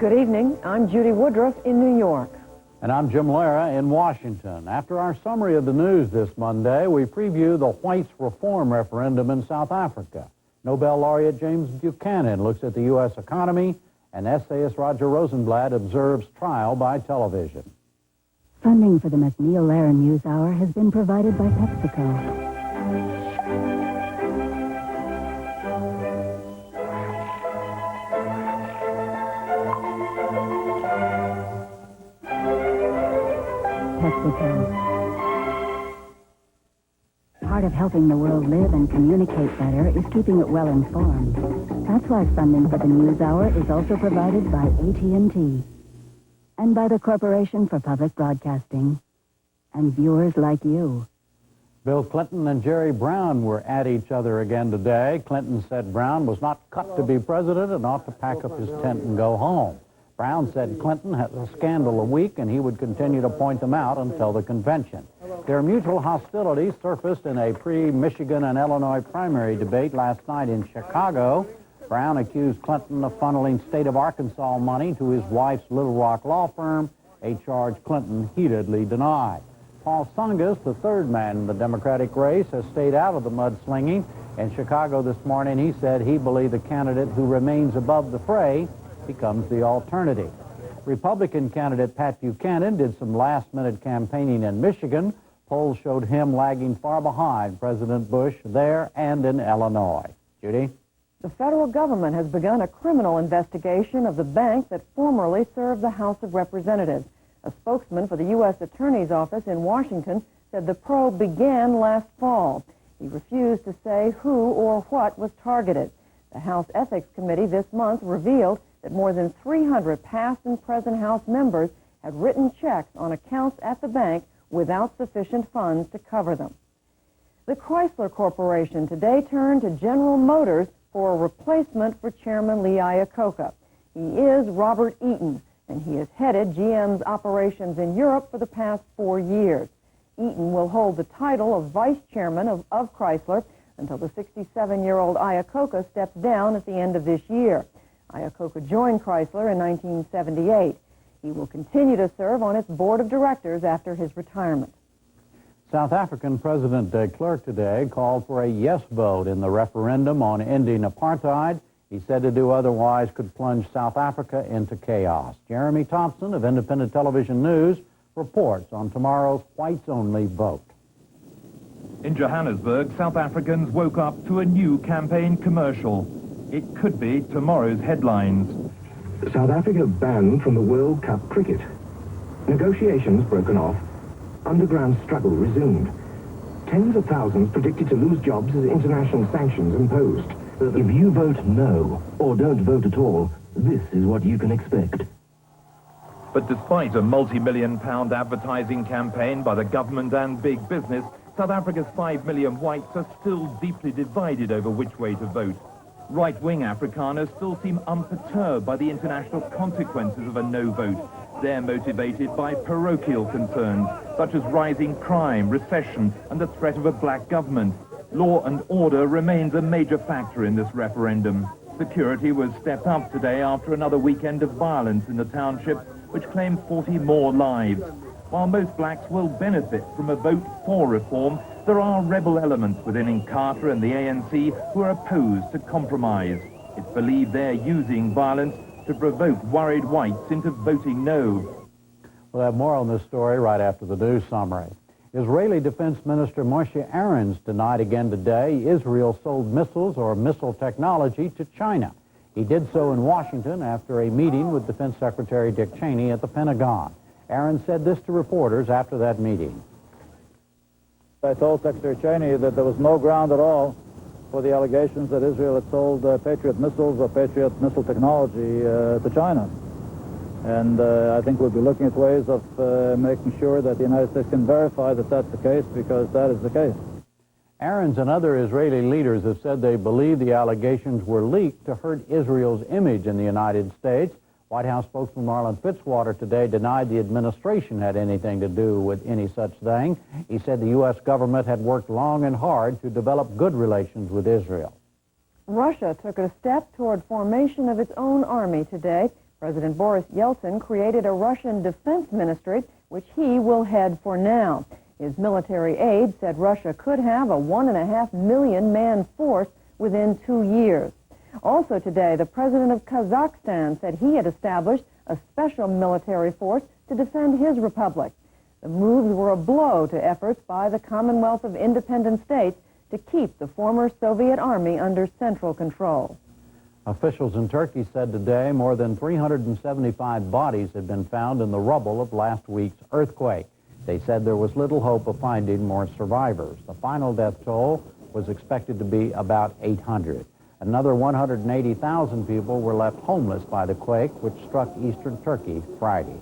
Good evening. I'm Judy Woodruff in New York. And I'm Jim Lehrer in Washington. After our summary of the news this Monday, we preview the whites reform referendum in South Africa. Nobel laureate James Buchanan looks at the U.S. economy, and essayist Roger Rosenblatt observes trial by television. Funding for the MacNeil Lehrer NewsHour has been provided by PepsiCo. Part of helping the world live and communicate better is keeping it well informed. That's why funding for the NewsHour is also provided by AT&T and by the Corporation for Public Broadcasting and viewers like you. Bill Clinton and Jerry Brown were at each other again today. Clinton said Brown was not cut to be president and ought to pack up his tent and go home. Brown said Clinton has a scandal a week and he would continue to point them out until the convention. Their mutual hostility surfaced in a pre-Michigan and Illinois primary debate last night in Chicago. Brown accused Clinton of funneling state of Arkansas money to his wife's Little Rock law firm, a charge Clinton heatedly denied. Paul Tsongas, the third man in the Democratic race, has stayed out of the mudslinging. In Chicago this morning, he said he believed the candidate who remains above the fray becomes the alternative. Republican candidate Pat Buchanan did some last-minute campaigning in Michigan. Polls showed him lagging far behind President Bush there and in Illinois. Judy? The federal government has begun a criminal investigation of the bank that formerly served the House of Representatives. A spokesman for the U.S. Attorney's Office in Washington said the probe began last fall. He refused to say who or what was targeted. The House Ethics Committee this month revealed that more than 300 past and present House members had written checks on accounts at the bank without sufficient funds to cover them. The Chrysler Corporation today turned to General Motors for a replacement for Chairman Lee Iacocca. He is Robert Eaton, and he has headed GM's operations in Europe for the past 4 years. Eaton will hold the title of vice chairman of Chrysler until the 67-year-old Iacocca steps down at the end of this year. Iacocca joined Chrysler in 1978. He will continue to serve on its board of directors after his retirement. South African President de Klerk today called for a yes vote in the referendum on ending apartheid. He said to do otherwise could plunge South Africa into chaos. Jeremy Thompson of Independent Television News reports on tomorrow's whites-only vote. In Johannesburg, South Africans woke up to a new campaign commercial. It could be tomorrow's headlines. South Africa banned from the World Cup cricket. Negotiations broken off. Underground struggle resumed. Tens of thousands predicted to lose jobs as international sanctions imposed. If you vote no, or don't vote at all, this is what you can expect. But despite a multi-million-pound advertising campaign by the government and big business, South Africa's 5 million whites are still deeply divided over which way to vote. Right-wing Afrikaners still seem unperturbed by the international consequences of a no vote. They're motivated by parochial concerns, such as rising crime, recession, and the threat of a black government. Law and order remains a major factor in this referendum. Security was stepped up today after another weekend of violence in the township, which claimed 40 more lives. While most blacks will benefit from a vote for reform, there are rebel elements within Inkatha and the ANC who are opposed to compromise. It's believed they're using violence to provoke worried whites into voting no. We'll have more on this story right after the news summary. Israeli Defense Minister Moshe Aarons denied again today Israel sold missiles or missile technology to China. He did so in Washington after a meeting with Defense Secretary Dick Cheney at the Pentagon. Aarons said this to reporters after that meeting. I told Secretary Cheney that there was no ground at all for the allegations that Israel had sold Patriot missiles or Patriot missile technology to China. And I think we'll be looking at ways of making sure that the United States can verify that that's the case, because that is the case. Aarons and other Israeli leaders have said they believe the allegations were leaked to hurt Israel's image in the United States. White House spokesman Marlin Fitzwater today denied the administration had anything to do with any such thing. He said the U.S. government had worked long and hard to develop good relations with Israel. Russia took a step toward formation of its own army today, President Boris Yeltsin created a Russian defense ministry, which he will head for now. His military aide said Russia could have a 1.5 million man force within 2 years. Also today, the president of Kazakhstan said he had established a special military force to defend his republic. The moves were a blow to efforts by the Commonwealth of Independent States to keep the former Soviet army under central control. Officials in Turkey said today more than 375 bodies had been found in the rubble of last week's earthquake. They said there was little hope of finding more survivors. The final death toll was expected to be about 800. Another 180,000 people were left homeless by the quake, which struck eastern Turkey Friday.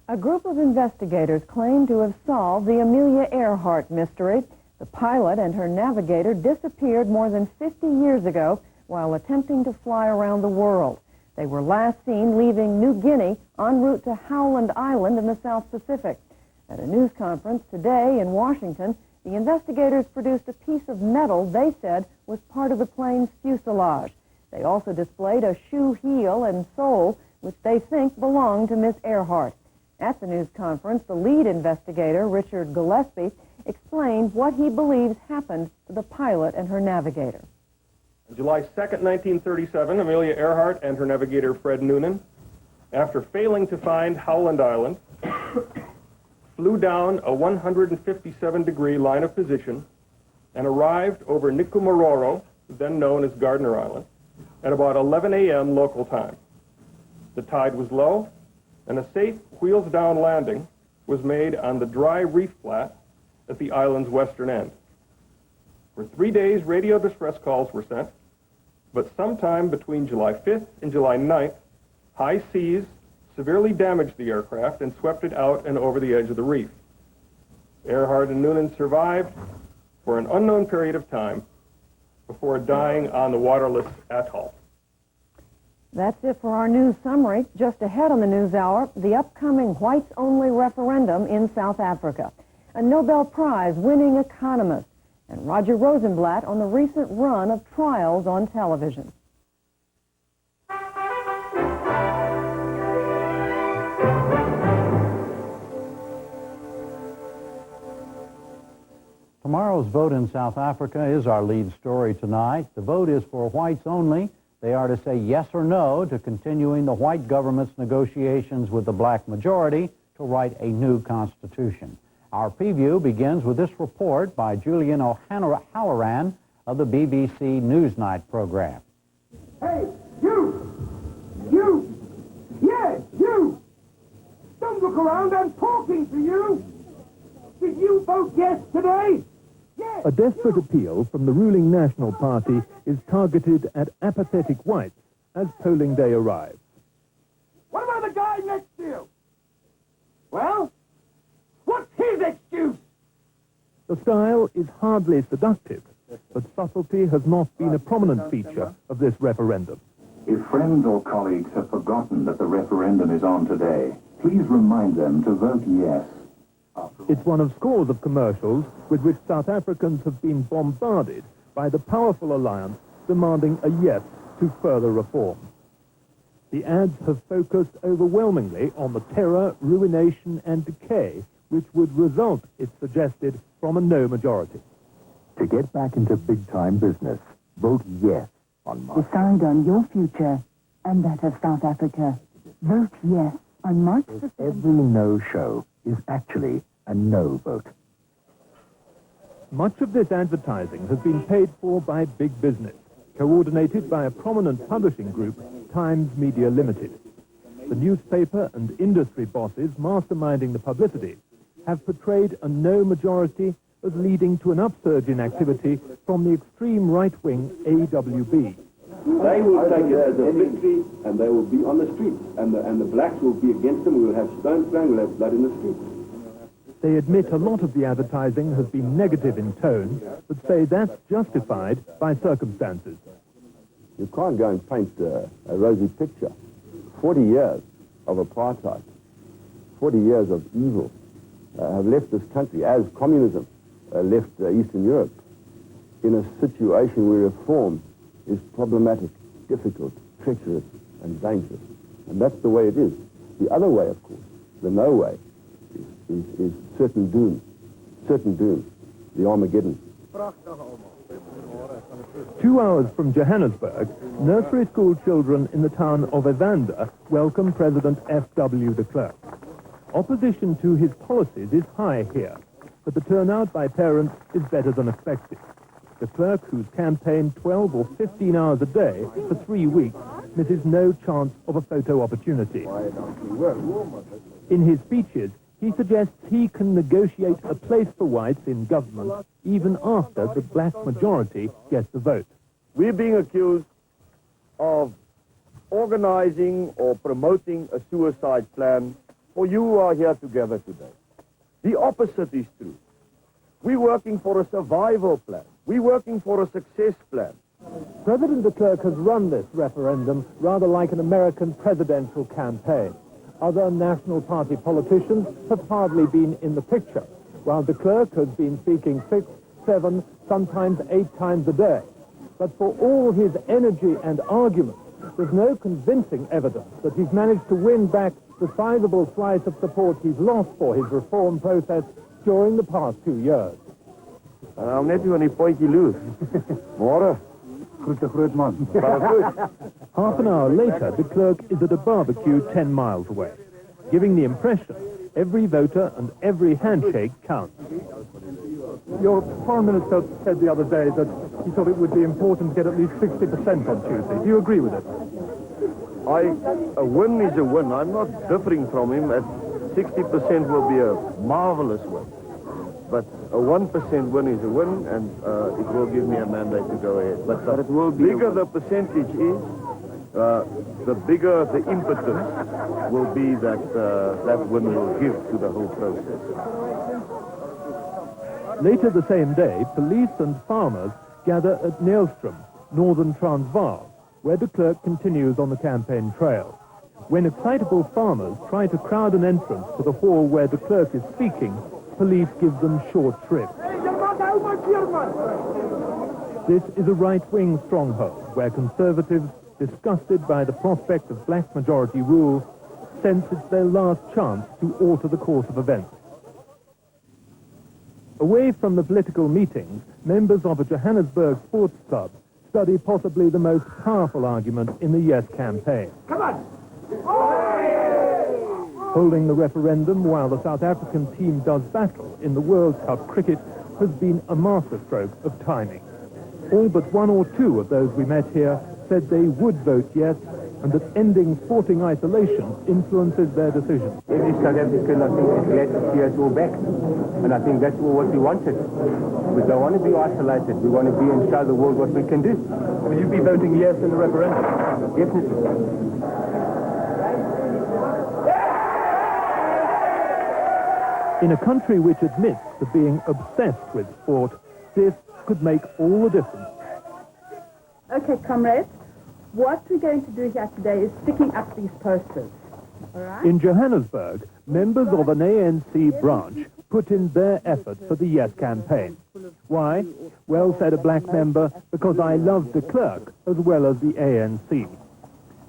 A group of investigators claim to have solved the Amelia Earhart mystery. The pilot and her navigator disappeared more than 50 years ago while attempting to fly around the world. They were last seen leaving New Guinea en route to Howland Island in the South Pacific. At a news conference today in Washington, the investigators produced a piece of metal they said was part of the plane's fuselage. They also displayed a shoe heel and sole, which they think belonged to Miss Earhart. At the news conference, the lead investigator, Richard Gillespie, explained what he believes happened to the pilot and her navigator. On July 2nd, 1937, Amelia Earhart and her navigator, Fred Noonan, after failing to find Howland Island, flew down a 157-degree line of position and arrived over Nikumaroro, then known as Gardner Island, at about 11 a.m. local time. The tide was low, and a safe wheels-down landing was made on the dry reef flat at the island's western end. For 3 days, radio distress calls were sent, but sometime between July 5th and July 9th, high seas severely damaged the aircraft and swept it out and over the edge of the reef. Earhart and Noonan survived for an unknown period of time before dying on the waterless atoll. That's it for our news summary. Just ahead on the NewsHour, the upcoming whites-only referendum in South Africa, a Nobel Prize-winning economist, and Roger Rosenblatt on the recent run of trials on television. Tomorrow's vote in South Africa is our lead story tonight. The vote is for whites only. They are to say yes or no to continuing the white government's negotiations with the black majority to write a new constitution. Our preview begins with this report by Julian O'Halloran of the BBC Newsnight program. Hey, you! Yes, you! Don't look around, I'm talking to you! Did you vote yes today? Yes! A desperate appeal from the ruling National Party is targeted at apathetic whites as polling day arrives. What about the guy next to you? Well, what's his excuse? The style is hardly seductive, but subtlety has not been a prominent feature of this referendum. If friends or colleagues have forgotten that the referendum is on today, please remind them to vote yes. It's one of scores of commercials with which South Africans have been bombarded by the powerful alliance demanding a yes to further reform. The ads have focused overwhelmingly on the terror, ruination, and decay which would result, it's suggested, from a no majority. To get back into big-time business, vote yes on March. Decide on your future and that of South Africa. Vote yes on March the 7th. Every no show is actually a no vote. Much of this advertising has been paid for by big business, coordinated by a prominent publishing group, Times Media Limited. The newspaper and industry bosses masterminding the publicity have portrayed a no majority as leading to an upsurge in activity from the extreme right-wing AWB. They will take it as a victory, and they will be on the streets, and the blacks will be against them. We will have stones thrown, we'll have blood in the streets. They admit a lot of the advertising has been negative in tone, but say that's justified by circumstances. You can't go and paint a rosy picture. 40 years of apartheid, 40 years of evil have left this country, as communism left Eastern Europe, in a situation where reform is problematic, difficult, treacherous, and dangerous. And that's the way it is. The other way, of course, the no way, is certain doom. Certain doom. The Armageddon. 2 hours from Johannesburg, nursery school children in the town of Evander welcome President F.W. de Klerk. Opposition to his policies is high here, but the turnout by parents is better than expected. De Klerk, who's campaigned 12 or 15 hours a day for 3 weeks, misses no chance of a photo opportunity. In his speeches, he suggests he can negotiate a place for whites in government even after the black majority gets the vote. We're being accused of organizing or promoting a suicide plan for you who are here together today. The opposite is true. We're working for a survival plan. We're working for a success plan. President de Klerk has run this referendum rather like an American presidential campaign. Other National Party politicians have hardly been in the picture, while de Klerk has been speaking 6, 7, sometimes 8 times a day. But for all his energy and argument, there's no convincing evidence that he's managed to win back the sizable slice of support he's lost for his reform process during the past 2 years. I'm net nie van die potjie loos. Môre. Groot man. Half an hour later, de Klerk is at a barbecue 10 miles away, giving the impression every voter and every handshake counts. Your foreign minister said the other day that he thought it would be important to get at least 60% on Tuesday. Do you agree with it? A win is a win. I'm not differing from him. At 60% will be a marvelous win. But a 1% win is a win, and it will give me a mandate to go ahead. But it will be bigger the percentage is, the bigger the impetus will be that that win will give to the whole process. Later the same day, police and farmers gather at Neelstrom, northern Transvaal, where de Klerk continues on the campaign trail. When excitable farmers try to crowd an entrance to the hall where de Klerk is speaking, police give them short shrift. This is a right-wing stronghold where conservatives, disgusted by the prospect of black majority rule, sense it's their last chance to alter the course of events. Away from the political meetings, members of a Johannesburg sports club study possibly the most powerful argument in the Yes campaign. Come on! Holding the referendum while the South African team does battle in the World Cup cricket has been a masterstroke of timing. All but 1 or 2 of those we met here said they would vote yes, and that ending sporting isolation influences their decision. Every South African, I think, is glad to see us all back. And I think that's what we wanted. We don't want to be isolated. We want to be and show the world what we can do. Will you be voting yes in the referendum? Definitely. In a country which admits to being obsessed with sport, this could make all the difference. Okay, comrades, what we're going to do here today is sticking up these posters. All right? In Johannesburg, members of an ANC branch put in their effort for the Yes campaign. Why? Well, said a black member, because I love de Klerk as well as the ANC.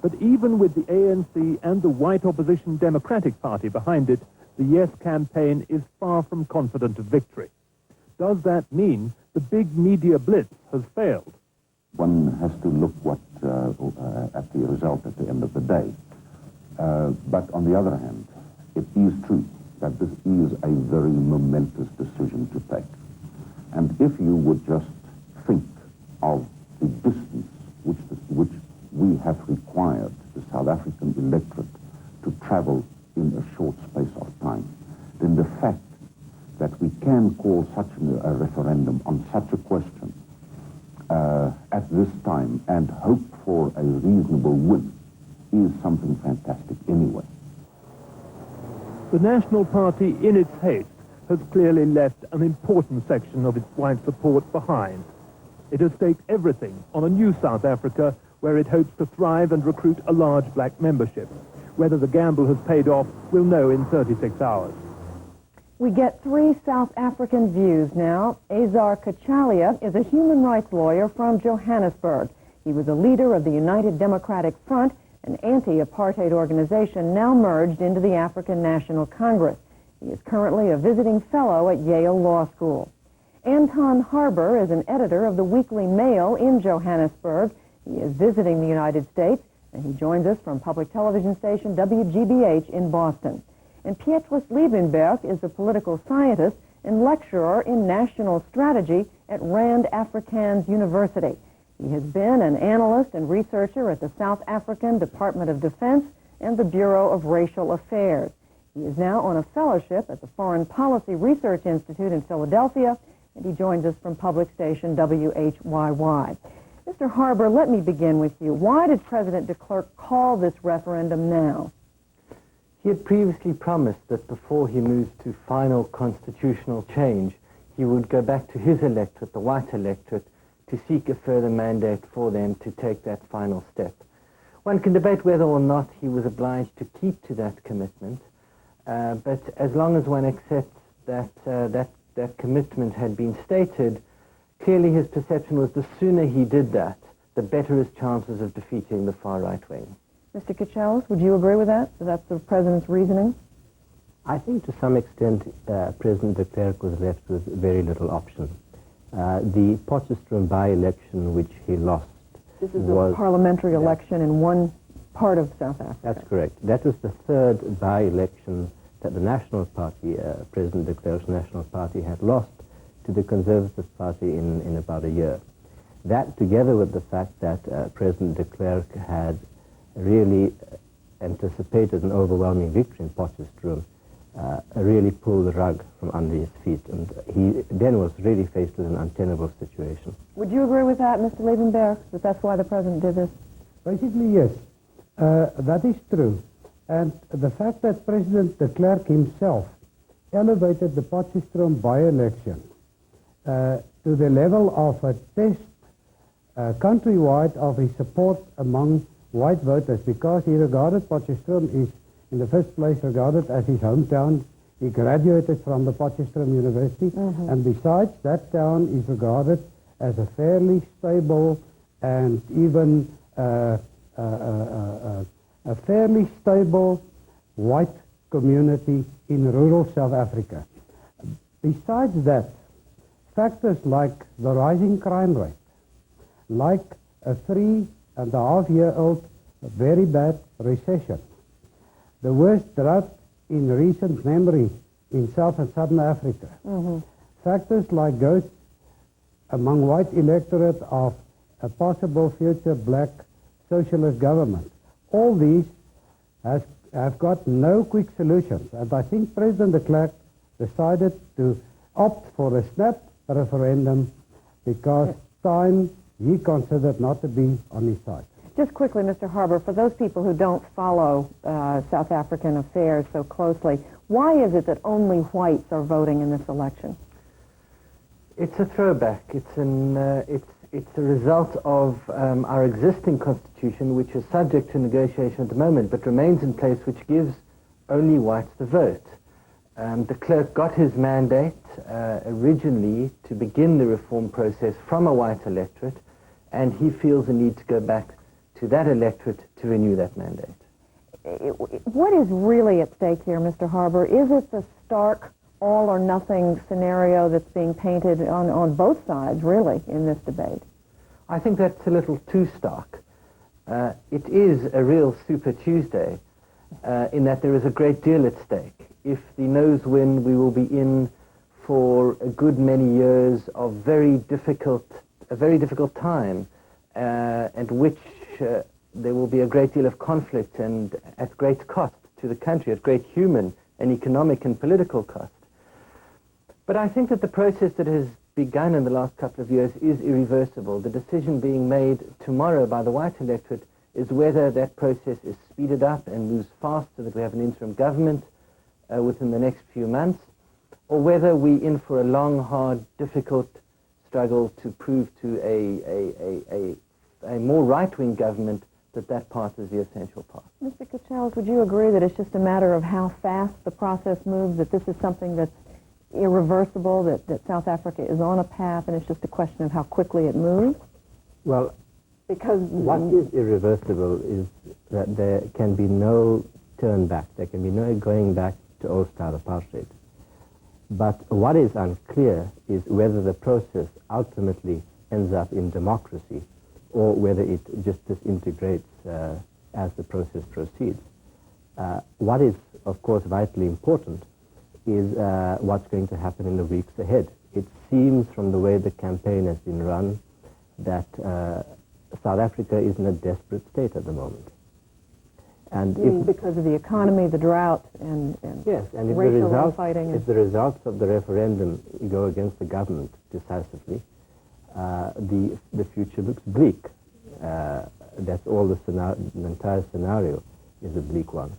But even with the ANC and the white opposition Democratic Party behind it, the Yes campaign is far from confident of victory. Does that mean the big media blitz has failed? One has to look at the result at the end of the day. But on the other hand, it is true that this is a very momentous decision to take. And if you would just think of the distance which we have required the South African electorate to travel in a short space of time, then the fact that we can call such a referendum on such a question at this time and hope for a reasonable win is something fantastic anyway. The National Party, in its haste, has clearly left an important section of its white support behind. It has staked everything on a new South Africa where it hopes to thrive and recruit a large black membership. Whether the gamble has paid off, we'll know in 36 hours. We get 3 South African views now. Azar Kachalia is a human rights lawyer from Johannesburg. He was a leader of the United Democratic Front an anti-apartheid organization now merged into the African National Congress. He is currently a visiting fellow at Yale Law School. Anton Harber is an editor of the Weekly Mail in Johannesburg. He is visiting the United States, and he joins us from public television station WGBH in Boston. And Petrus Liebenberg is a political scientist and lecturer in national strategy at Rand Afrikaans University. He has been an analyst and researcher at the South African Department of Defense and the Bureau of Racial Affairs. He is now on a fellowship at the Foreign Policy Research Institute in Philadelphia, and he joins us from public station WHYY. Mr. Harber, let me begin with you. Why did President de Klerk call this referendum now? He had previously promised that before he moves to final constitutional change, he would go back to his electorate, the white electorate, to seek a further mandate for them to take that final step. One can debate whether or not he was obliged to keep to that commitment, but as long as one accepts that that commitment had been stated, clearly his perception was the sooner he did that, the better his chances of defeating the far right wing. Mr. Kachelis, would you agree with that? That's the President's reasoning? I think to some extent President de Klerk was left with very little option. The Potchefstroom by-election which he lost This is a parliamentary election in one part of South Africa. That's correct. That was the third by-election that the National Party, President de Klerk's National Party, had lost to the Conservative Party in about a year. That, together with the fact that President de Klerk had really anticipated an overwhelming victory in Potchefstroom, really pulled the rug from under his feet, and he then was really faced with an untenable situation. Would you agree with that, Mr. Liebenberg, that that's why the President did this? Basically, yes. That is true. And the fact that President de Klerk himself elevated the Potchefstroom by-election to the level of a test countrywide of his support among white voters, because he regarded Potchefstroom is, in the first place, regarded as his hometown. He graduated from the Potchefstroom University, and besides, that town is regarded as a fairly stable and even a fairly stable white community in rural South Africa. Besides that, factors like the rising crime rate, like a 3.5-year-old very bad recession, the worst drought in recent memory in South and Southern Africa, factors like ghosts among white electorate of a possible future black socialist government, all these have got no quick solutions. And I think President de Klerk decided to opt for a snap referendum because time he considered not to be on his side. Just quickly, Mr. Harber, for those people who don't follow South African affairs so closely, why is it that only whites are voting in this election? It's a throwback. It's a result of our existing constitution, which is subject to negotiation at the moment, but remains in place, which gives only whites the vote. De Klerk got his mandate originally to begin the reform process from a white electorate, and he feels the need to go back to that electorate to renew that mandate. What is really at stake here, Mr. Harber? Is it the stark all-or-nothing scenario that's being painted on both sides, really, in this debate? I think that's a little too stark. It is a real Super Tuesday in that there is a great deal at stake. If the noes win, we will be in for a good many years of a very difficult time, and which there will be a great deal of conflict and at great cost to the country, at great human and economic and political cost. But I think that the process that has begun in the last couple of years is irreversible. The decision being made tomorrow by the white electorate is whether that process is speeded up and moves fast so that we have an interim government within the next few months, or whether we're in for a long, hard, difficult struggle to prove to a more right-wing government that that part is the essential part. Mr. Kachelis, would you agree that it's just a matter of how fast the process moves, that this is something that's irreversible, that South Africa is on a path and it's just a question of how quickly it moves? Well, because what is irreversible is that there can be no turn back. There can be no going back to old-style apartheid. But what is unclear is whether the process ultimately ends up in democracy or whether it just disintegrates as the process proceeds. What is, of course, vitally important is what's going to happen in the weeks ahead. It seems from the way the campaign has been run that South Africa is in a desperate state at the moment. And because of the economy, the drought, and yes, and if racial the results, infighting. if the results of the referendum go against the government decisively, the future looks bleak. That's all the entire scenario is a bleak one.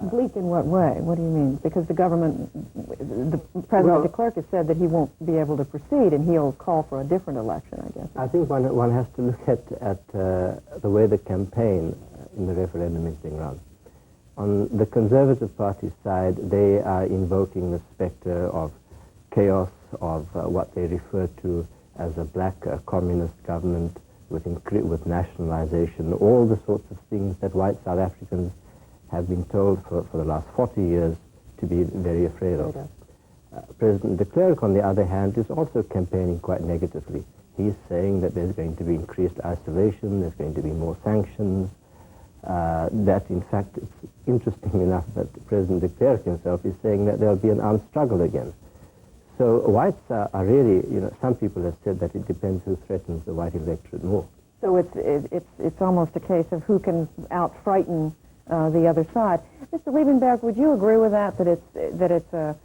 Bleak in what way? What do you mean? Because the government, the President de Klerk has said that he won't be able to proceed and he'll call for a different election, I guess. I think one has to look at the way the campaign in the referendum is being run. On the Conservative Party side, they are invoking the specter of chaos, of what they refer to as a black communist government with nationalization, all the sorts of things that white South Africans have been told for the last 40 years to be very afraid of. President de Klerk, on the other hand, is also campaigning quite negatively. He's saying that there's going to be increased isolation, there's going to be more sanctions, that in fact it's interesting enough that President de Klerk himself is saying that there'll be an armed struggle again. So whites are really, some people have said that it depends who threatens the white electorate more. So it's almost a case of who can out-frighten the other side. Mr. Liebenberg, would you agree with that? That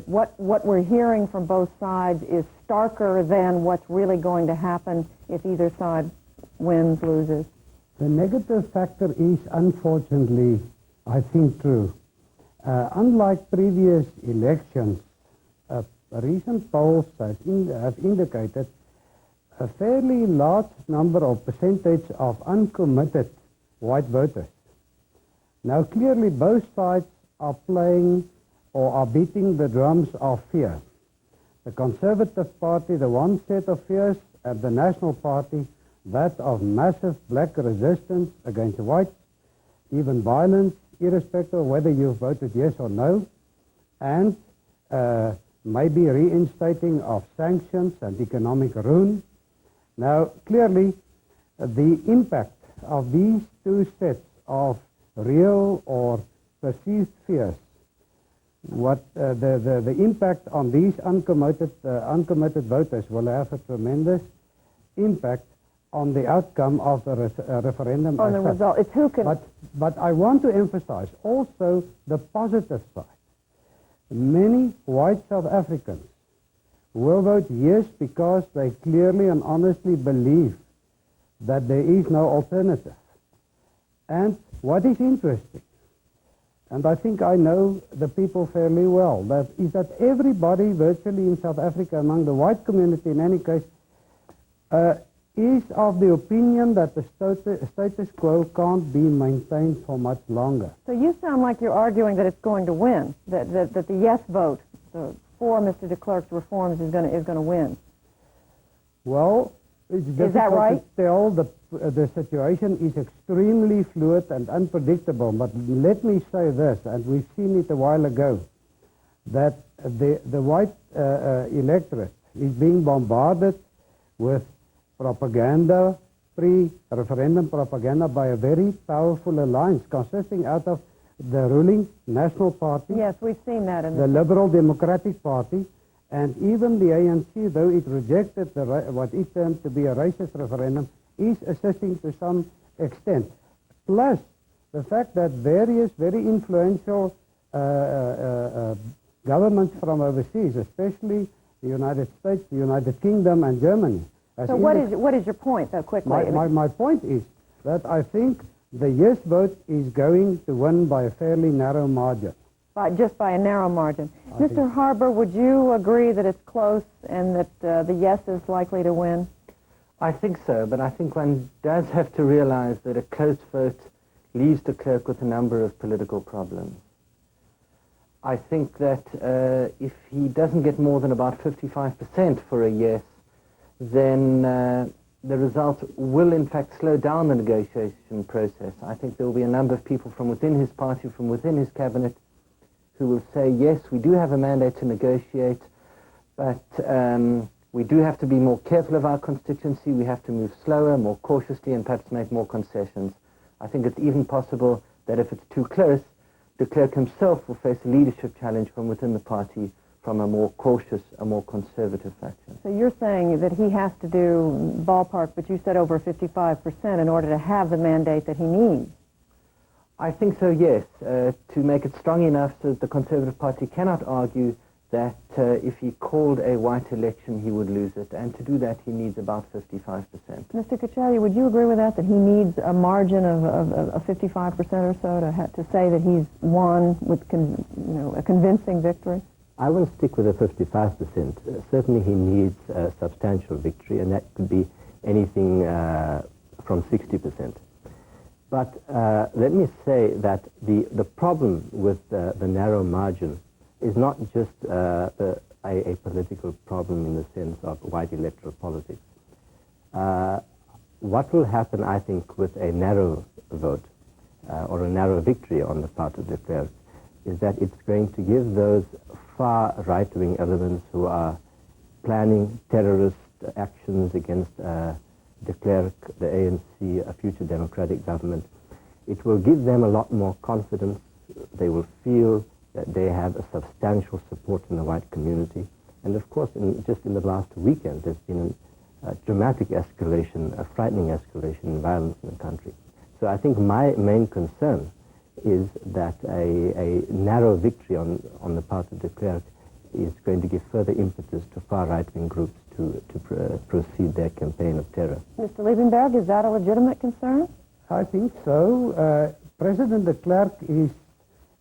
what we're hearing from both sides is starker than what's really going to happen if either side wins, loses? The negative factor is, unfortunately, I think, true. Unlike previous elections, recent polls have indicated a fairly large number of percentage of uncommitted white voters. Now, clearly, both sides are playing or are beating the drums of fear. The Conservative Party, the one set of fears, and the National Party, that of massive black resistance against whites, even violence, irrespective of whether you've voted yes or no, and maybe reinstating of sanctions and economic ruin. Now, clearly, the impact of these two sets of real or perceived fears, the impact on these uncommitted voters will have a tremendous impact on the outcome of the referendum. On the result, it's who can... But I want to emphasize also the positive side. Many white South Africans will vote yes because they clearly and honestly believe that there is no alternative. And what is interesting, and I think I know the people fairly well, that is that everybody virtually in South Africa, among the white community in any case, is of the opinion that the status quo can't be maintained for much longer. So you sound like you're arguing that it's going to win, that the yes vote for Mr. de Klerk's reforms is going to win. Well, it's difficult to tell. The situation is extremely fluid and unpredictable. But let me say this, and we've seen it a while ago, that the white electorate is being bombarded with propaganda, pre-referendum propaganda by a very powerful alliance consisting out of the ruling National Party. Yes, we've seen that in the Liberal Democratic Party, and even the ANC, though it rejected what it termed to be a racist referendum, is assisting to some extent. Plus, the fact that various very influential governments from overseas, especially the United States, the United Kingdom, and Germany. So what is your point, though, quickly? My point is that I think the yes vote is going to win by a fairly narrow margin. Just by a narrow margin. Mr. Harbour, would you agree that it's close and that the yes is likely to win? I think so, but I think one does have to realize that a close vote leaves de Klerk with a number of political problems. I think that if he doesn't get more than about 55% for a yes, then the result will in fact slow down the negotiation process. I think there will be a number of people from within his party, from within his cabinet, who will say, yes, we do have a mandate to negotiate, but we do have to be more careful of our constituency, we have to move slower, more cautiously, and perhaps make more concessions. I think it's even possible that if it's too close, de Klerk himself will face a leadership challenge from within the party, from a more cautious, a more conservative faction. So you're saying that he has to do ballpark, but you said over 55% in order to have the mandate that he needs. I think so, yes, to make it strong enough so that the Conservative Party cannot argue that if he called a white election, he would lose it. And to do that, he needs about 55%. Mr. Cachalia, would you agree with that he needs a margin of 55% or so to say that he's won with a convincing victory? I will stick with the 55%. Certainly he needs a substantial victory, and that could be anything from 60%. But let me say that the problem with the narrow margin is not just a political problem in the sense of white electoral politics. What will happen, I think, with a narrow vote or a narrow victory on the part of de Klerk is that it's going to give those far right-wing elements who are planning terrorist actions against de Klerk, the ANC, a future democratic government. It will give them a lot more confidence. They will feel that they have a substantial support in the white community. And of course, just in the last weekend, there's been a dramatic escalation, a frightening escalation in violence in the country. So I think my main concern is that a narrow victory on the part of de Klerk is going to give further impetus to far right-wing groups to proceed their campaign of terror. Mr. Liebenberg, is that a legitimate concern? I think so. President de Klerk is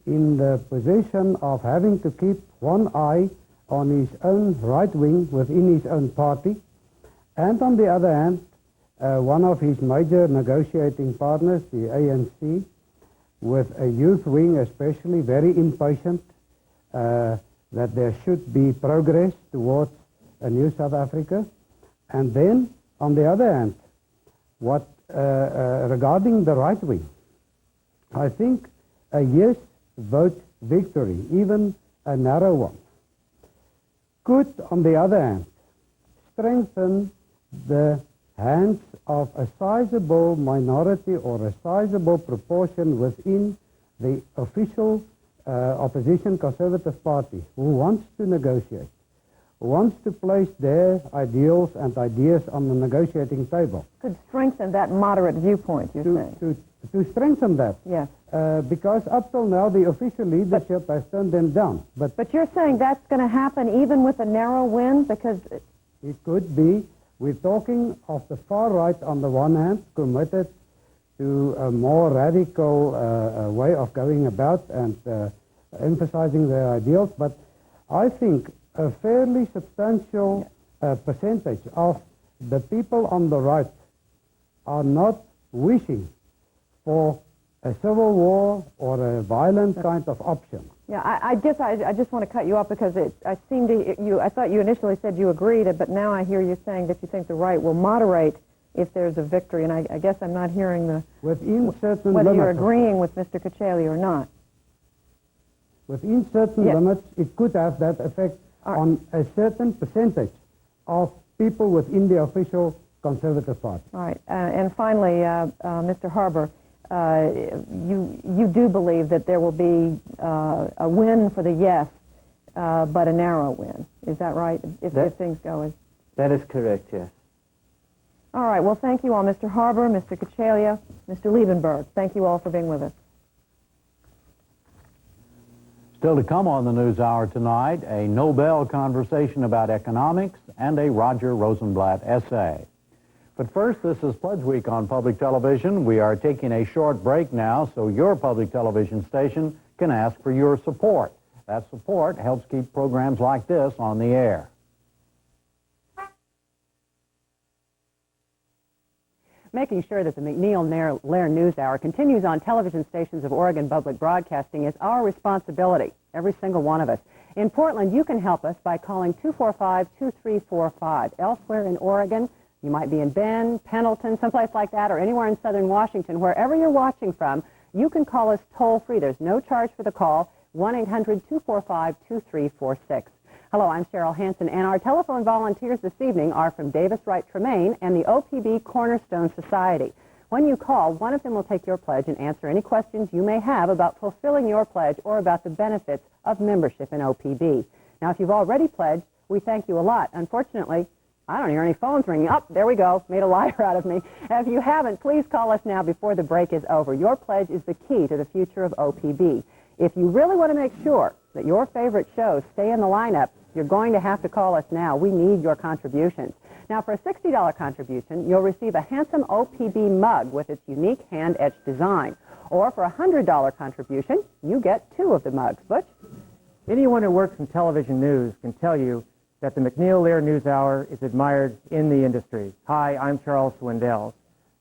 in the position of having to keep one eye on his own right wing within his own party, and on the other hand, one of his major negotiating partners, the ANC, with a youth wing especially, very impatient that there should be progress towards a new South Africa. And then, on the other hand, what regarding the right wing, I think a yes vote victory, even a narrow one, could, on the other hand, strengthen the hands of a sizable minority or a sizable proportion within the official opposition Conservative Party who wants to negotiate, who wants to place their ideals and ideas on the negotiating table. Could strengthen that moderate viewpoint, you're saying? To strengthen that. Yes. Because up till now, the official leadership has turned them down. But you're saying that's going to happen even with a narrow win? Because it could be. We're talking of the far right on the one hand, committed to a more radical way of going about and emphasizing their ideals. But I think a fairly substantial percentage of the people on the right are not wishing for a civil war or a violent kind of option. Yeah, I guess I just want to cut you off because I thought you initially said you agreed, but now I hear you saying that you think the right will moderate if there's a victory, and I guess I'm not hearing within certain whether limits, you're agreeing with Mr. Cachalia or not. Within certain limits, it could have that effect on a certain percentage of people within the official Conservative Party. All right, and finally, Mr. Harbour, you do believe that there will be a win for the yes, but a narrow win. Is that right? If things go as... That is correct, yes. All right, well, thank you all, Mr. Harbour, Mr. Cachalia, Mr. Liebenberg. Thank you all for being with us. Still to come on the NewsHour tonight, a Nobel conversation about economics and a Roger Rosenblatt essay. But first, this is Pledge Week on public television. We are taking a short break now so your public television station can ask for your support. That support helps keep programs like this on the air. Making sure that the MacNeil Lehrer NewsHour continues on television stations of Oregon Public Broadcasting is our responsibility, every single one of us. In Portland, you can help us by calling 245-2345. Elsewhere in Oregon, You might be in Bend, Pendleton, someplace like that, or anywhere in southern Washington. Wherever you're watching from, you can call us toll-free. There's no charge for the call, 1-800-245-2346. Hello, I'm Cheryl Hansen, and our telephone volunteers this evening are from Davis Wright Tremaine and the OPB Cornerstone Society. When you call, one of them will take your pledge and answer any questions you may have about fulfilling your pledge or about the benefits of membership in OPB. Now, if you've already pledged, we thank you a lot. Unfortunately, I don't hear any phones ringing. Oh, there we go. Made a liar out of me. If you haven't, please call us now before the break is over. Your pledge is the key to the future of OPB. If you really want to make sure that your favorite shows stay in the lineup, you're going to have to call us now. We need your contributions. Now, for a $60 contribution, you'll receive a handsome OPB mug with its unique hand-etched design. Or for a $100 contribution, you get 2 of the mugs. Butch? Anyone who works in television news can tell you that the MacNeil-Lehrer NewsHour is admired in the industry. Hi, I'm Charles Swindell.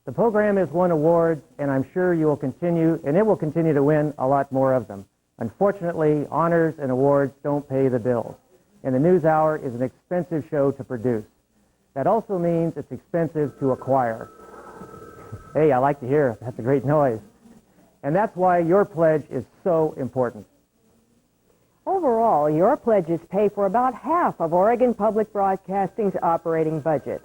The program has won awards, and I'm sure you will continue, and it will continue to win a lot more of them. Unfortunately, honors and awards don't pay the bills, and the NewsHour is an expensive show to produce. That also means it's expensive to acquire. Hey, I like to hear it. That's a great noise. And that's why your pledge is so important. Overall, your pledges pay for about half of Oregon Public Broadcasting's operating budget.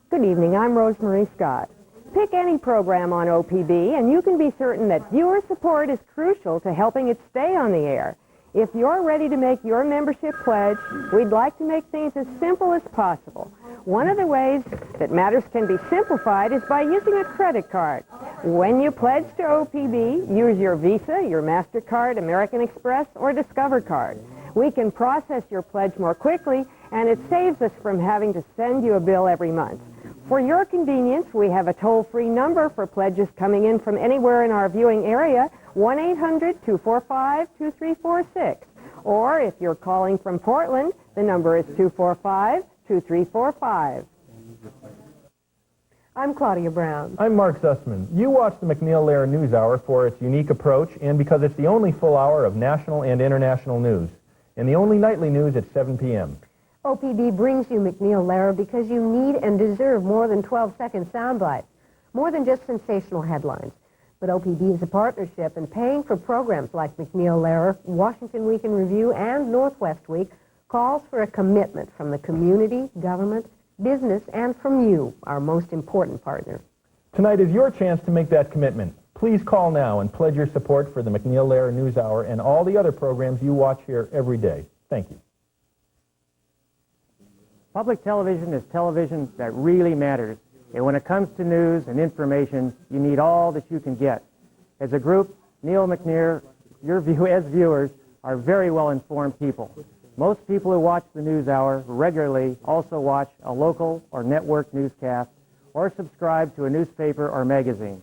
Good evening, I'm Rosemarie Scott. Pick any program on OPB, and you can be certain that viewer support is crucial to helping it stay on the air. If you're ready to make your membership pledge, we'd like to make things as simple as possible. One of the ways that matters can be simplified is by using a credit card. When you pledge to OPB, use your Visa, your MasterCard, American Express, or Discover card. We can process your pledge more quickly, and it saves us from having to send you a bill every month. For your convenience, we have a toll-free number for pledges coming in from anywhere in our viewing area, 1-800-245-2346. Or if you're calling from Portland, the number is 245-2345. I'm Claudia Brown. I'm Mark Sussman. You watch the MacNeil-Lehrer NewsHour for its unique approach and because it's the only full hour of national and international news, and the only nightly news at 7 p.m. OPB brings you MacNeil-Lehrer because you need and deserve more than 12-second sound bites, more than just sensational headlines. But OPB is a partnership, and paying for programs like MacNeil-Lehrer, Washington Week in Review, and Northwest Week calls for a commitment from the community, government, business, and from you, our most important partner. Tonight is your chance to make that commitment. Please call now and pledge your support for the MacNeil-Lehrer NewsHour and all the other programs you watch here every day. Thank you. Public television is television that really matters. And when it comes to news and information, you need all that you can get. As a group, Neil McNear, as viewers, are very well-informed people. Most people who watch the NewsHour regularly also watch a local or network newscast or subscribe to a newspaper or magazine.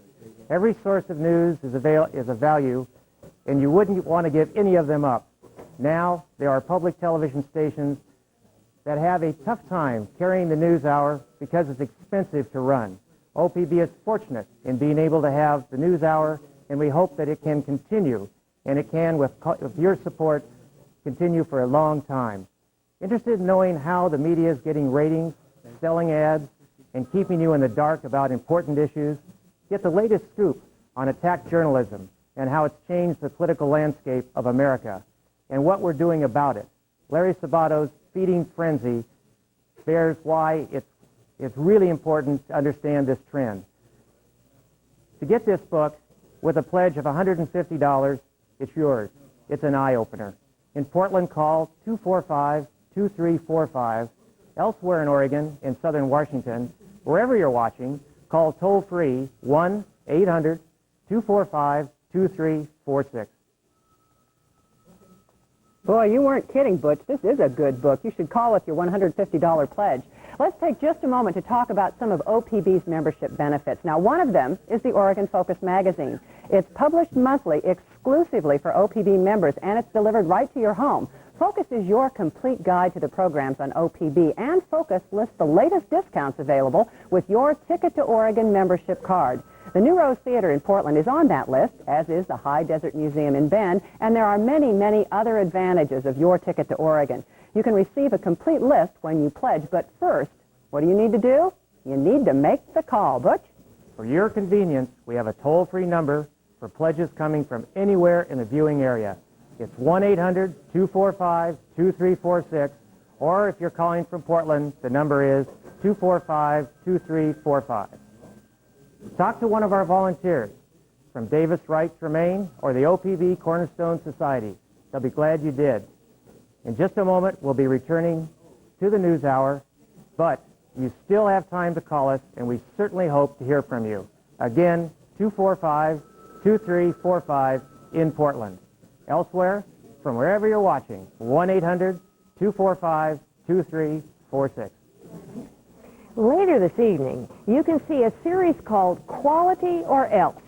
Every source of news is a value, and you wouldn't want to give any of them up. Now, there are public television stations that have a tough time carrying the NewsHour because it's expensive to run. OPB is fortunate in being able to have the NewsHour, and we hope that it can continue, and it can, with your support, continue for a long time. Interested in knowing how the media is getting ratings, selling ads, and keeping you in the dark about important issues? Get the latest scoop on attack journalism and how it's changed the political landscape of America and what we're doing about it. Larry Sabato's Feeding Frenzy bears why it's really important to understand this trend. To get this book with a pledge of $150, it's yours. It's an eye-opener. In Portland, call 245-2345. Elsewhere in Oregon, in southern Washington, wherever you're watching, call toll-free 1-800-245-2346. Boy, you weren't kidding, Butch. This is a good book. You should call with your $150 pledge. Let's take just a moment to talk about some of OPB's membership benefits. Now, one of them is the Oregon Focus magazine. It's published monthly exclusively for OPB members, and it's delivered right to your home. Focus is your complete guide to the programs on OPB, and Focus lists the latest discounts available with your Ticket to Oregon membership card. The New Rose Theater in Portland is on that list, as is the High Desert Museum in Bend, and there are many, many other advantages of your Ticket to Oregon. You can receive a complete list when you pledge, but first, what do you need to do? you need to make the call. Butch? For your convenience, we have a toll-free number for pledges coming from anywhere in the viewing area. It's 1-800-245-2346, or if you're calling from Portland, the number is 245-2345. Talk to one of our volunteers from Davis Wright Tremaine or the OPB Cornerstone Society. They'll be glad you did. In just a moment, we'll be returning to the News Hour, but you still have time to call us, and we certainly hope to hear from you. Again, 245-2345 in Portland. Elsewhere, from wherever you're watching, 1-800-245-2346. Later this evening, you can see a series called Quality or Else,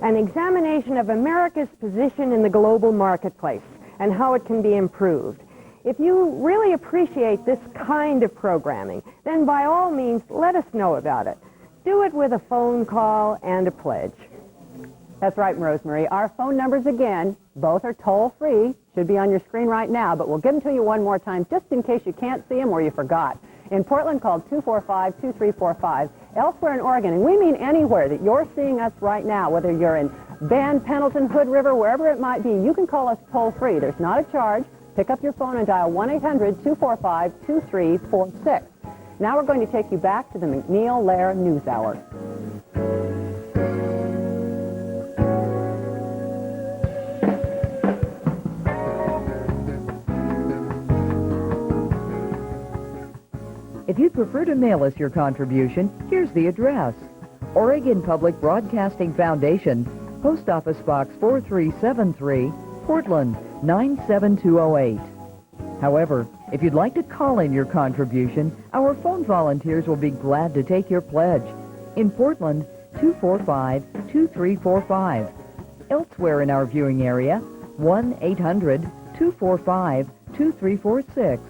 an examination of America's position in the global marketplace and how it can be improved. If you really appreciate this kind of programming, then by all means, let us know about it. Do it with a phone call and a pledge. That's right, Rosemary. Our phone numbers again, both are toll-free, should be on your screen right now, but we'll give them to you one more time just in case you can't see them or you forgot. In Portland, call 245-2345. Elsewhere in Oregon, and we mean anywhere that you're seeing us right now, whether you're in Bend, Pendleton, Hood River, wherever it might be, you can call us toll-free. There's not a charge. Pick up your phone and dial 1-800-245-2346. Now we're going to take you back to the MacNeil Lehrer News Hour. If you'd prefer to mail us your contribution, here's the address. Oregon Public Broadcasting Foundation, Post Office Box 4373, Portland 97208. However, if you'd like to call in your contribution, our phone volunteers will be glad to take your pledge. In Portland, 245-2345. Elsewhere in our viewing area, 1-800-245-2346.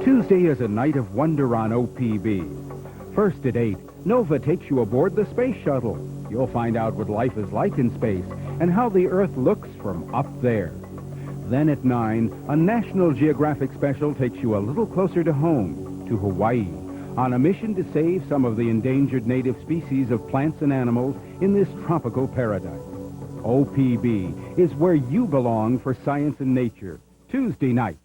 Tuesday is a night of wonder on OPB. First at 8, Nova takes you aboard the space shuttle. You'll find out what life is like in space and how the Earth looks from up there. Then at 9, a National Geographic special takes you a little closer to home, to Hawaii, on a mission to save some of the endangered native species of plants and animals in this tropical paradise. OPB is where you belong for science and nature. Tuesday night.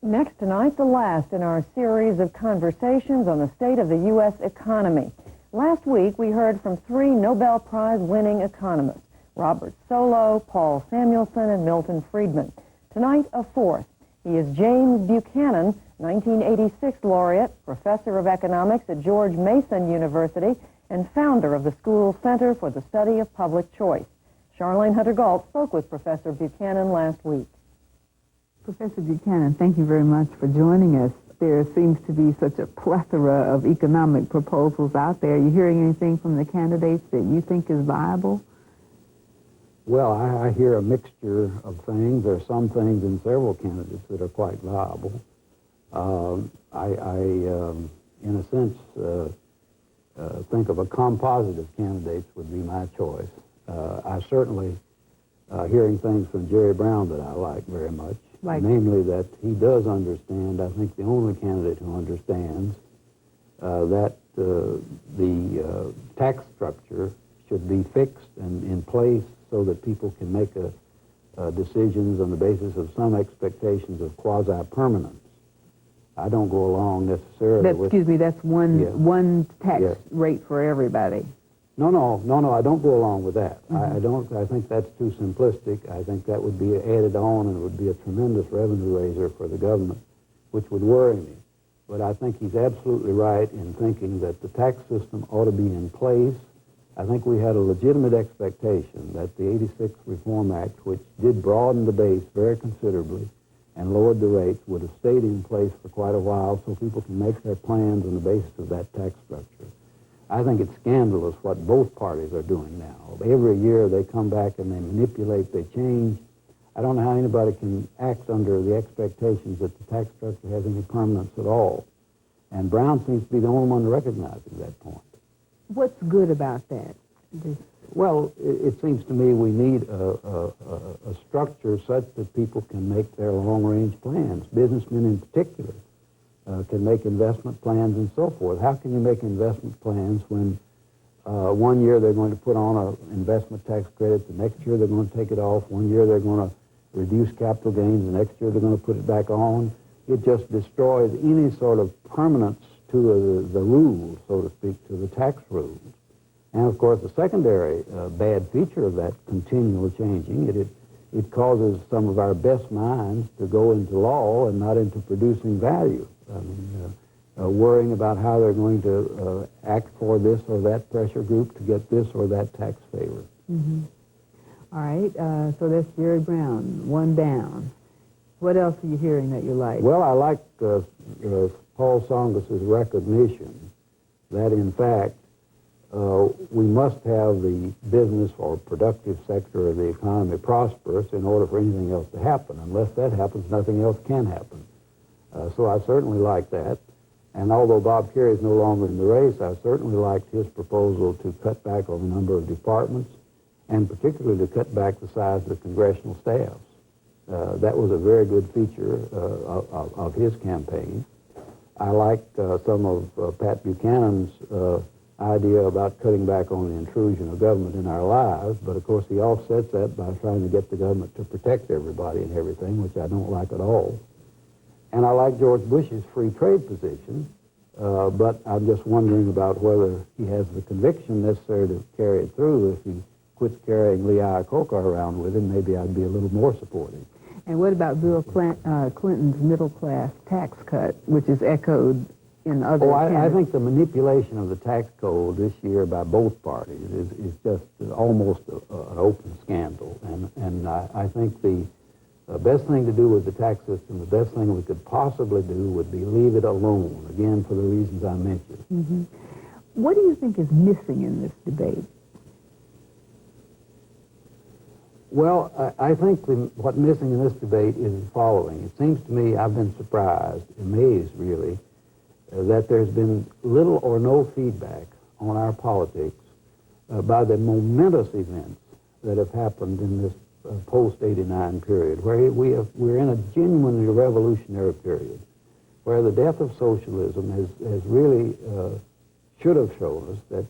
Next tonight, the last in our series of conversations on the state of the U.S. economy. Last week, we heard from 3 Nobel Prize-winning economists, Robert Solow, Paul Samuelson, and Milton Friedman. Tonight, a 4th. He is James Buchanan, 1986 laureate, professor of economics at George Mason University, and founder of the school's Center for the Study of Public Choice. Charlene Hunter-Gault spoke with Professor Buchanan last week. Professor Buchanan, thank you very much for joining us. There seems to be such a plethora of economic proposals out there. Are you hearing anything from the candidates that you think is viable? Well, I hear a mixture of things. There are some things in several candidates that are quite viable. In a sense, think of a composite of candidates would be my choice. I certainly hearing things from Jerry Brown that I like very much. Namely that he does understand, I think the only candidate who understands, that the tax structure should be fixed and in place so that people can make decisions on the basis of some expectations of quasi-permanence. I don't go along necessarily with... Excuse me, that's one tax rate for everybody. No, I don't go along with that. Mm-hmm. I think that's too simplistic. I think that would be added on and it would be a tremendous revenue raiser for the government, which would worry me. But I think he's absolutely right in thinking that the tax system ought to be in place. I think we had a legitimate expectation that the 86 Reform Act, which did broaden the base very considerably and lowered the rates, would have stayed in place for quite a while so people can make their plans on the basis of that tax structure. I think it's scandalous what both parties are doing now. Every year they come back and they manipulate, they change. I don't know how anybody can act under the expectations that the tax structure has any permanence at all. And Brown seems to be the only one recognizing that point. What's good about that? Well, it seems to me we need a structure such that people can make their long-range plans. Businessmen in particular can make investment plans and so forth. How can you make investment plans when one year they're going to put on an investment tax credit, the next year they're going to take it off, one year they're going to reduce capital gains, the next year they're going to put it back on? It just destroys any sort of permanence to the rules, so to speak, to the tax rules. And, of course, the secondary bad feature of that continual changing, it causes some of our best minds to go into law and not into producing value. I mean, worrying about how they're going to act for this or that pressure group to get this or that tax favor. Mm-hmm. All right, so that's Jerry Brown, one down. What else are you hearing that you like? Well, I like Paul Tsongos's recognition that, in fact, we must have the business or productive sector of the economy prosperous in order for anything else to happen. Unless that happens, nothing else can happen. So I certainly like that. And although Bob Kerrey is no longer in the race, I certainly liked his proposal to cut back on the number of departments and particularly to cut back the size of the congressional staffs. That was a very good feature of his campaign. I liked some of Pat Buchanan's idea about cutting back on the intrusion of government in our lives, but of course he offsets that by trying to get the government to protect everybody and everything, which I don't like at all. And I like George Bush's free trade position, but I'm just wondering about whether he has the conviction necessary to carry it through. If he quits carrying Lee Iacocca around with him, maybe I'd be a little more supportive. And what about Bill Clinton's middle-class tax cut, which is echoed in other I think the manipulation of the tax code this year by both parties is just almost an open scandal. And I think the best thing to do with the tax system, the best thing we could possibly do would be leave it alone, again, for the reasons I mentioned. Mm-hmm. What do you think is missing in this debate? Well, I think what's missing in this debate is the following. It seems to me, I've been surprised, amazed really, that there's been little or no feedback on our politics by the momentous events that have happened in this post-'89 period, where we're in a genuinely revolutionary period, where the death of socialism has really should have shown us that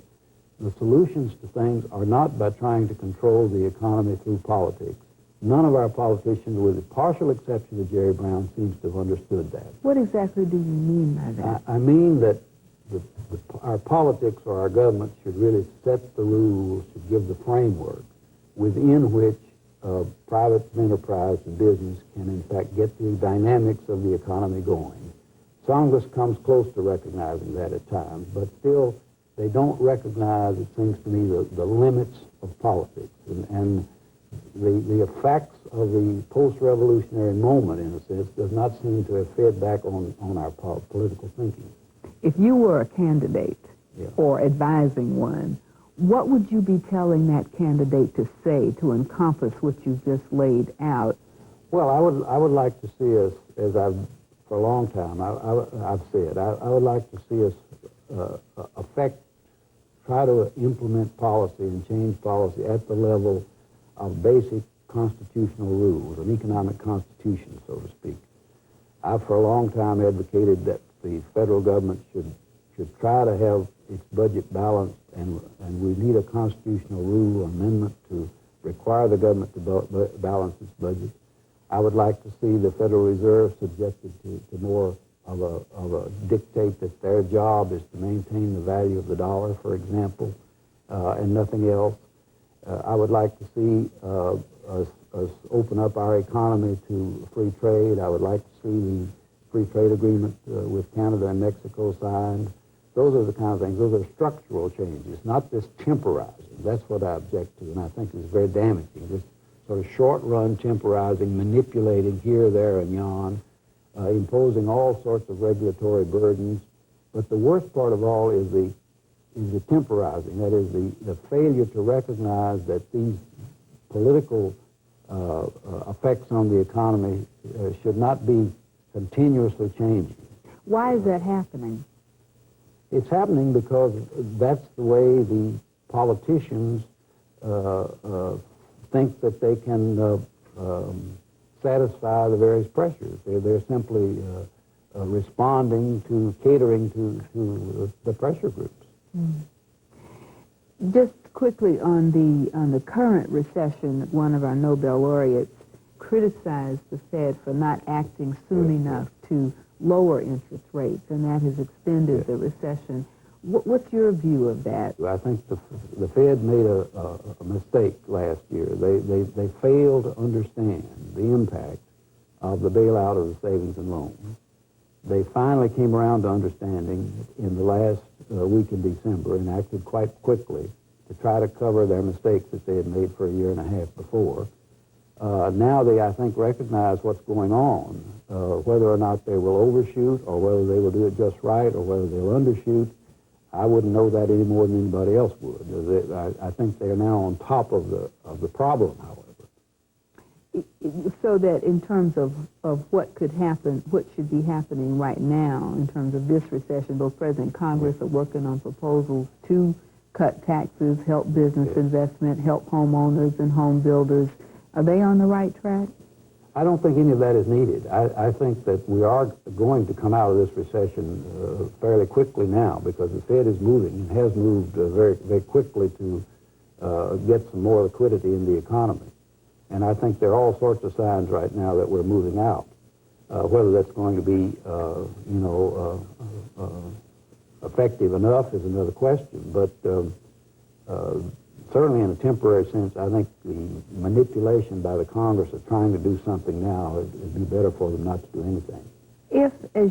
the solutions to things are not by trying to control the economy through politics. None of our politicians, with the partial exception of Jerry Brown, seems to have understood that. What exactly do you mean by that? I mean that our politics or our government should really set the rules, should give the framework within which private enterprise and business can, in fact, get the dynamics of the economy going. Tsongos comes close to recognizing that at times, but still they don't recognize, it seems to me, the limits of politics and the effects of the post-revolutionary moment, in a sense, does not seem to have fed back on our political thinking. If you were a candidate or advising one, what would you be telling that candidate to say to encompass what you've just laid out? Well, I would like to see us, as I've for a long time I've said, I would like to see us try to implement policy and change policy at the level of basic constitutional rules, an economic constitution, so to speak. I've for a long time advocated that the federal government should try to have its budget balanced, and we need a constitutional rule amendment to require the government to balance its budget. I would like to see the Federal Reserve subjected to more of a dictate that their job is to maintain the value of the dollar, for example, and nothing else. I would like to see us open up our economy to free trade. I would like to see the free trade agreement with Canada and Mexico signed. Those are the kind of things. Those are structural changes, not this temporizing. That's what I object to, and I think is very damaging. This sort of short-run temporizing, manipulating here, there, and yon, imposing all sorts of regulatory burdens. But the worst part of all is the the temporizing, that is the failure to recognize that these political effects on the economy should not be continuously changing. Why is that happening? It's happening because that's the way the politicians think that they can satisfy the various pressures. They're simply responding to, catering to the pressure groups. Just quickly on the current recession, one of our Nobel laureates criticized the Fed for not acting soon enough to lower interest rates, and that has extended the recession. What's your view of that? I think the Fed made a mistake last year. They failed to understand the impact of the bailout of the savings and loans. They finally came around to understanding in the last week in December and acted quite quickly to try to cover their mistakes that they had made for a year and a half before. Now they, I think, recognize what's going on, whether or not they will overshoot or whether they will do it just right or whether they'll undershoot. I wouldn't know that any more than anybody else would. I think they are now on top of the problem, however. So that in terms of what could happen, what should be happening right now in terms of this recession, both President and Congress are working on proposals to cut taxes, help business investment, help homeowners and home builders. Are they on the right track? I don't think any of that is needed. I think that we are going to come out of this recession fairly quickly now because the Fed is moving and has moved very, very quickly to get some more liquidity in the economy. And I think there are all sorts of signs right now that we're moving out. Whether that's going to be, effective enough is another question. But certainly in a temporary sense, I think the manipulation by the Congress of trying to do something now, it'd be better for them not to do anything. If, as